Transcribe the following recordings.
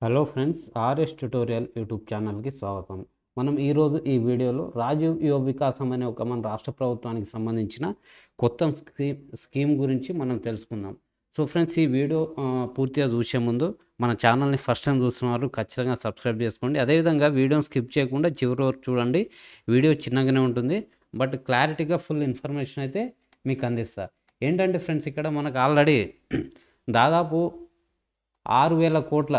Hello friends, RS tutorial YouTube ఛానల్కి స్వాగతం. మనం ఈరోజు ఈ వీడియోలో రాజీవ్ యువ వికాసం అనే మన రాష్ట్ర ప్రభుత్వానికి సంబంధించిన కొత్త స్కీమ్ గురించి మనం తెలుసుకుందాం. సో ఫ్రెండ్స్, ఈ వీడియో పూర్తిగా చూసే ముందు మన ఛానల్ని ఫస్ట్ టైం చూస్తున్నారు ఖచ్చితంగా సబ్స్క్రైబ్ చేసుకోండి. అదేవిధంగా వీడియోని స్కిప్ చేయకుండా చివరి వరకు చూడండి. వీడియో చిన్నగానే ఉంటుంది, బట్ క్లారిటీగా ఫుల్ ఇన్ఫర్మేషన్ అయితే మీకు అందిస్తా. ఏంటంటే ఫ్రెండ్స్, ఇక్కడ మనకు ఆల్రెడీ దాదాపు 6,000 కోట్ల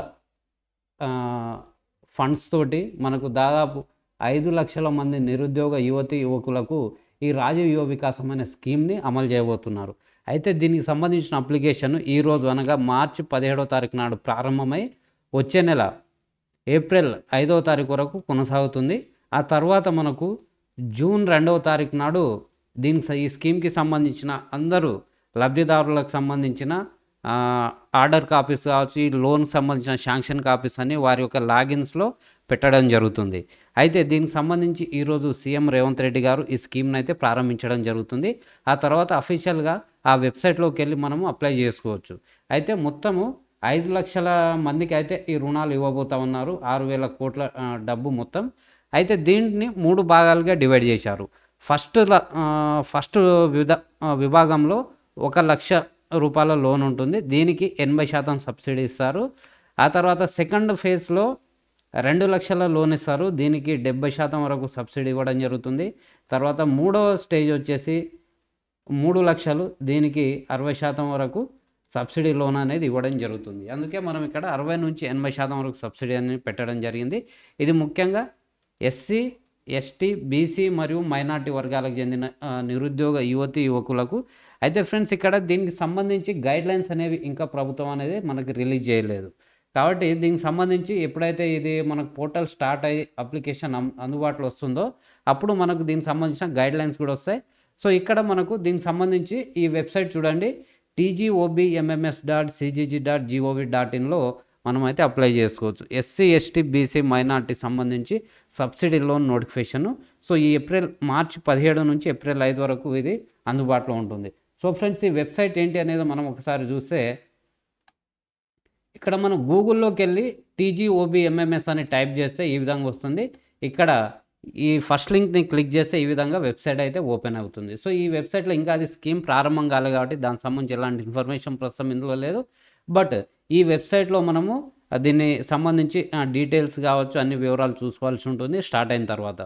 ఫండ్స్ తోటి మనకు దాదాపు 5,00,000 మంది నిరుద్యోగ యువతి యువకులకు ఈ రాజీవ్ యువ వికాసం అనే స్కీమ్ని అమలు చేయబోతున్నారు. అయితే దీనికి సంబంధించిన అప్లికేషన్ ఈరోజు అనగా మార్చి 17వ తారీఖు నాడు ప్రారంభమై వచ్చే నెల ఏప్రిల్ 5వ తారీఖు వరకు కొనసాగుతుంది. ఆ తర్వాత మనకు జూన్ 2వ తారీఖు నాడు ఈ స్కీమ్కి సంబంధించిన అందరూ లబ్ధిదారులకు సంబంధించిన ఆర్డర్ కాపీస్ కావచ్చు, ఈ లోన్కి సంబంధించిన శాంక్షన్ కాపీస్ అన్ని వారి యొక్క లాగిన్స్లో పెట్టడం జరుగుతుంది. అయితే దీనికి సంబంధించి ఈరోజు సీఎం రేవంత్ రెడ్డి గారు ఈ స్కీమ్ని అయితే ప్రారంభించడం జరుగుతుంది. ఆ తర్వాత అఫీషియల్గా ఆ వెబ్సైట్లోకి వెళ్ళి మనము అప్లై చేసుకోవచ్చు. అయితే మొత్తము 5,00,000 మందికి అయితే ఈ రుణాలు ఇవ్వబోతా ఉన్నారు. 6,000 కోట్ల డబ్బు మొత్తం. అయితే దీన్ని 3 భాగాలుగా డివైడ్ చేశారు. ఫస్ట్ విభాగంలో 1,00,000 రూపాయల లోన్ ఉంటుంది. దీనికి 80% సబ్సిడీ ఇస్తారు. ఆ తర్వాత సెకండ్ ఫేజ్లో 2,00,000 లోన్ ఇస్తారు. దీనికి 70% వరకు సబ్సిడీ ఇవ్వడం జరుగుతుంది. తర్వాత మూడవ స్టేజ్ వచ్చేసి 3,00,000, దీనికి 60% వరకు సబ్సిడీ లోన్ అనేది ఇవ్వడం జరుగుతుంది. అందుకే మనం ఇక్కడ 60 నుంచి 80% వరకు సబ్సిడీ అనేది పెట్టడం జరిగింది. ఇది ముఖ్యంగా ఎస్సీ, ఎస్టీ, బీసీ మరియు మైనార్టీ వర్గాలకు చెందిన నిరుద్యోగ యువతి యువకులకు. అయితే ఫ్రెండ్స్, ఇక్కడ దీనికి సంబంధించి గైడ్లైన్స్ అనేవి ఇంకా ప్రభుత్వం అనేది మనకి రిలీజ్ చేయలేదు. కాబట్టి దీనికి సంబంధించి ఎప్పుడైతే ఇది మనకు పోర్టల్ స్టార్ట్ అయ్యి అప్లికేషన్ అందుబాటులో వస్తుందో అప్పుడు మనకు దీనికి సంబంధించిన గైడ్లైన్స్ కూడా వస్తాయి. సో ఇక్కడ మనకు దీనికి సంబంధించి ఈ వెబ్సైట్ చూడండి, tgobmms.cgg.gov.in మనమైతే అప్లై చేసుకోవచ్చు. ఎస్సీ, ఎస్టీ, బీసీ, మైనార్టీ సంబంధించి సబ్సిడీ లోన్ నోటిఫికేషను. సో ఈ మార్చి 17 నుంచి ఏప్రిల్ 5 వరకు ఇది అందుబాటులో ఉంటుంది. సో ఫ్రెండ్స్, ఈ వెబ్సైట్ ఏంటి అనేది మనం ఒకసారి చూస్తే, ఇక్కడ మనం గూగుల్లోకి వెళ్ళి TGOBMMS అని టైప్ చేస్తే ఈ విధంగా వస్తుంది. ఇక్కడ ఈ ఫస్ట్ లింక్ని క్లిక్ చేస్తే ఈ విధంగా వెబ్సైట్ అయితే ఓపెన్ అవుతుంది. సో ఈ వెబ్సైట్లో ఇంకా అది స్కీమ్ ప్రారంభం కాలేదు కాబట్టి దానికి సంబంధించి ఎలాంటి ఇన్ఫర్మేషన్ ప్రస్తుతం ఇందులో లేదు. బట్ ఈ వెబ్సైట్లో మనము దీన్ని సంబంధించి డీటెయిల్స్ కావచ్చు, అన్ని వివరాలు చూసుకోవాల్సి ఉంటుంది స్టార్ట్ అయిన తర్వాత.